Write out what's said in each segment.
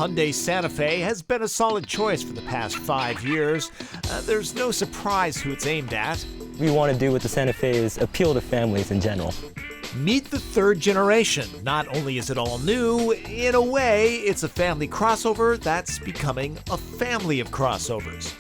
Hyundai Santa Fe has been a solid choice for the past 5 years. There's no surprise who it's aimed at. We want to do with the Santa Fe is appeal to families in general. Meet the third generation. Not only is it all new, in a way, it's a family crossover that's becoming a family of crossovers.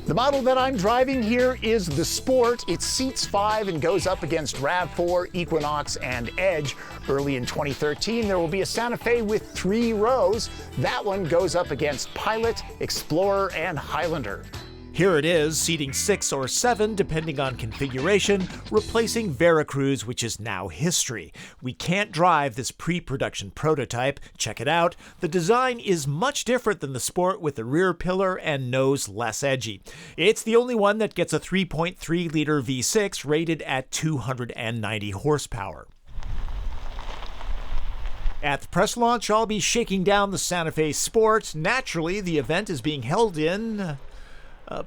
The model that I'm driving here is the Sport. It seats 5 and goes up against RAV4, Equinox, and Edge. Early in 2013, there will be a Santa Fe with 3 rows. That one goes up against Pilot, Explorer, and Highlander. Here it is, seating 6 or 7, depending on configuration, replacing Veracruz, which is now history. We can't drive this pre-production prototype. Check it out. The design is much different than the Sport, with the rear pillar and nose less edgy. It's the only one that gets a 3.3-liter V6 rated at 290 horsepower. At the press launch, I'll be shaking down the Santa Fe Sport. Naturally, the event is being held in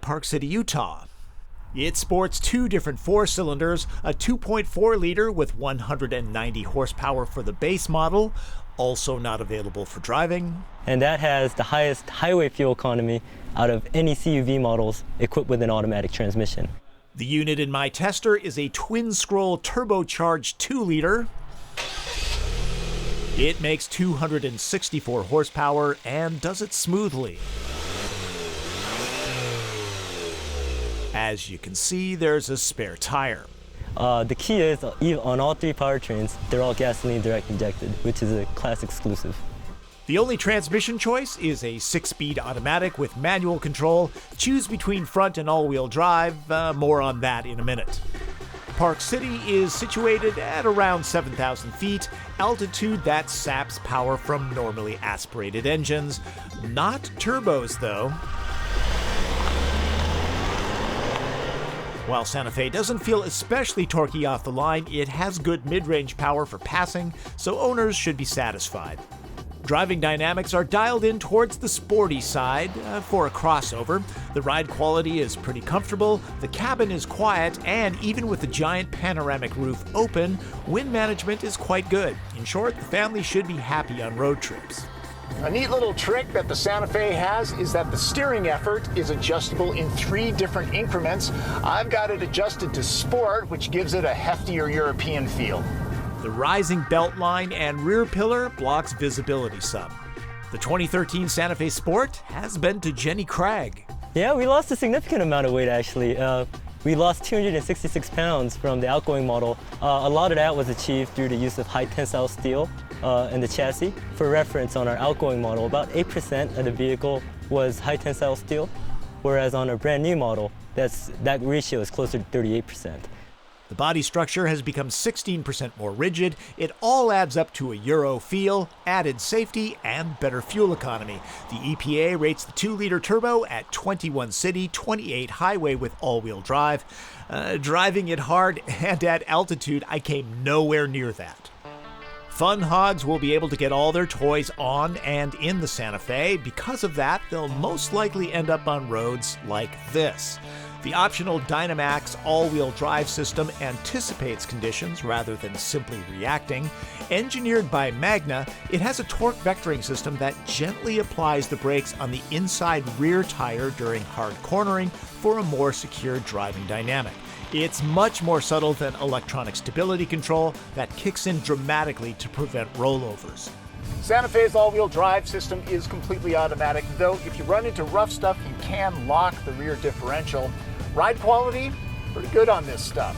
Park City, Utah. It sports 2 different 4-cylinders, a 2.4-liter with 190 horsepower for the base model, also not available for driving. And that has the highest highway fuel economy out of any CUV models equipped with an automatic transmission. The unit in my tester is a twin-scroll turbocharged 2-liter. It makes 264 horsepower and does it smoothly. As you can see, there's a spare tire. The key is, on all 3 powertrains, they're all gasoline direct injected, which is a class exclusive. The only transmission choice is a 6-speed automatic with manual control. Choose between front and all-wheel drive. More on that in a minute. Park City is situated at around 7,000 feet, altitude that saps power from normally aspirated engines. Not turbos, though. While Santa Fe doesn't feel especially torquey off the line, it has good mid-range power for passing, so owners should be satisfied. Driving dynamics are dialed in towards the sporty side for a crossover. The ride quality is pretty comfortable, the cabin is quiet, and even with the giant panoramic roof open, wind management is quite good. In short, the family should be happy on road trips. A neat little trick that the Santa Fe has is that the steering effort is adjustable in 3 different increments. I've got it adjusted to Sport, which gives it a heftier European feel. The rising belt line and rear pillar blocks visibility some. The 2013 Santa Fe Sport has been to Jenny Craig. Yeah, we lost a significant amount of weight, actually. We lost 266 pounds from the outgoing model. A lot of that was achieved through the use of high tensile steel in the chassis. For reference, on our outgoing model, about 8% of the vehicle was high tensile steel, whereas on a brand new model, that ratio is closer to 38%. The body structure has become 16% more rigid. It all adds up to a Euro feel, added safety, and better fuel economy. The EPA rates the 2-liter turbo at 21 city, 28 highway with all-wheel drive. Driving it hard and at altitude, I came nowhere near that. Fun hogs will be able to get all their toys on and in the Santa Fe. Because of that, they'll most likely end up on roads like this. The optional Dynamax all-wheel drive system anticipates conditions rather than simply reacting. Engineered by Magna, it has a torque vectoring system that gently applies the brakes on the inside rear tire during hard cornering for a more secure driving dynamic. It's much more subtle than electronic stability control that kicks in dramatically to prevent rollovers. Santa Fe's all-wheel drive system is completely automatic, though if you run into rough stuff, you can lock the rear differential. Ride quality, pretty good on this stuff.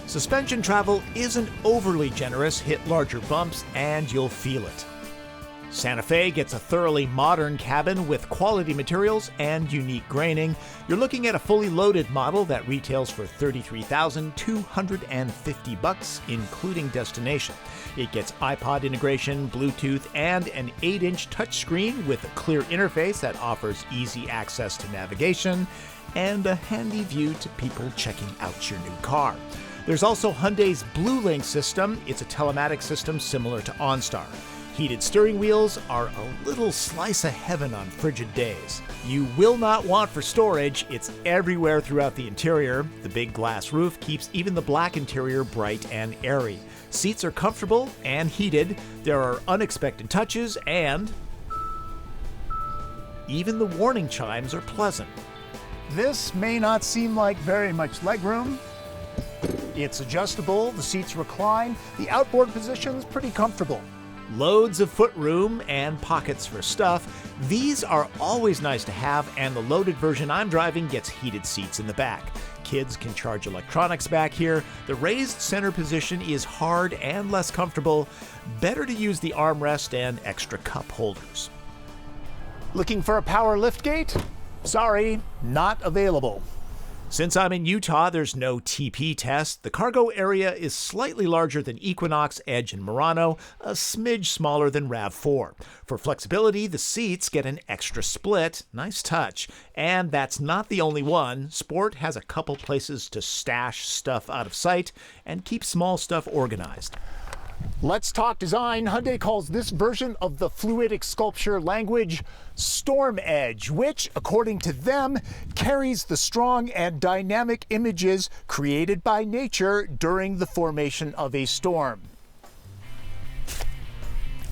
Suspension travel isn't overly generous. Hit larger bumps and you'll feel it. Santa Fe gets a thoroughly modern cabin with quality materials and unique graining. You're looking at a fully loaded model that retails for $33,250, including destination. It gets iPod integration, Bluetooth, and an 8-inch touchscreen with a clear interface that offers easy access to navigation and a handy view to people checking out your new car. There's also Hyundai's Blue Link system. It's a telematics system similar to OnStar. Heated steering wheels are a little slice of heaven on frigid days. You will not want for storage. It's everywhere throughout the interior. The big glass roof keeps even the black interior bright and airy. Seats are comfortable and heated. There are unexpected touches and Even the warning chimes are pleasant. This may not seem like very much legroom. It's adjustable, the seats recline, the outboard position's pretty comfortable. Loads of footroom and pockets for stuff. These are always nice to have, and the loaded version I'm driving gets heated seats in the back. Kids can charge electronics back here. The raised center position is hard and less comfortable. Better to use the armrest and extra cup holders. Looking for a power liftgate? Sorry, not available. Since I'm in Utah, there's no TP test. The cargo area is slightly larger than Equinox, Edge, and Murano, a smidge smaller than RAV4. For flexibility, the seats get an extra split. Nice touch. And that's not the only one. Sport has a couple places to stash stuff out of sight and keep small stuff organized. Let's talk design. Hyundai calls this version of the fluidic sculpture language Storm Edge, which, according to them, carries the strong and dynamic images created by nature during the formation of a storm.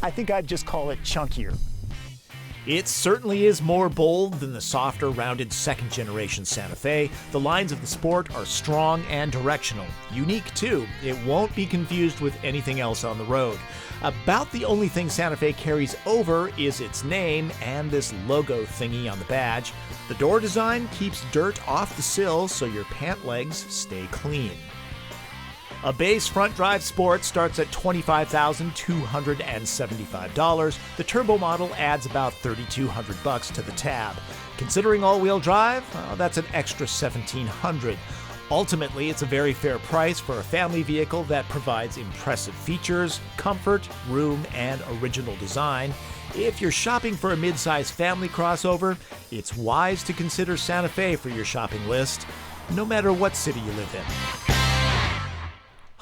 I think I'd just call it chunkier. It certainly is more bold than the softer, rounded second-generation Santa Fe. The lines of the Sport are strong and directional. Unique, too. It won't be confused with anything else on the road. About the only thing Santa Fe carries over is its name and this logo thingy on the badge. The door design keeps dirt off the sill so your pant legs stay clean. A base front-drive Sport starts at $25,275. The turbo model adds about $3,200 to the tab. Considering all-wheel drive, that's an extra $1,700. Ultimately, it's a very fair price for a family vehicle that provides impressive features, comfort, room, and original design. If you're shopping for a mid-size family crossover, it's wise to consider Santa Fe for your shopping list, no matter what city you live in.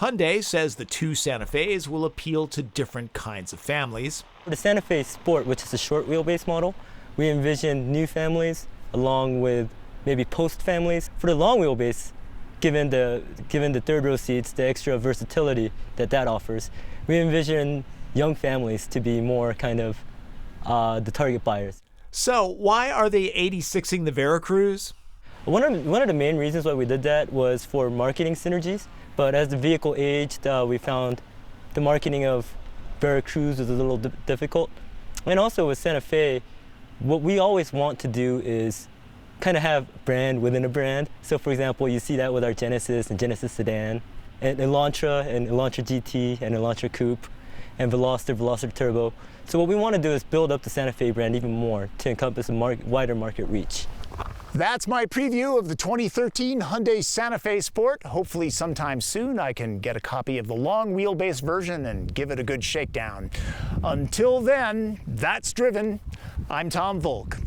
Hyundai says the two Santa Fe's will appeal to different kinds of families. For the Santa Fe Sport, which is a short wheelbase model, we envision new families along with maybe post families. For the long wheelbase, given the third row seats, the extra versatility that offers, we envision young families to be more kind of the target buyers. So why are they 86ing the Veracruz? One of the main reasons why we did that was for marketing synergies. But as the vehicle aged, we found the marketing of Veracruz was a little difficult. And also with Santa Fe, what we always want to do is kind of have brand within a brand. So for example, you see that with our Genesis and Genesis Sedan, and Elantra GT and Elantra Coupe, and Veloster Turbo. So what we want to do is build up the Santa Fe brand even more to encompass a wider market reach. That's my preview of the 2013 Hyundai Santa Fe Sport. Hopefully sometime soon I can get a copy of the long wheelbase version and give it a good shakedown. Until then, that's driven. I'm Tom Volk.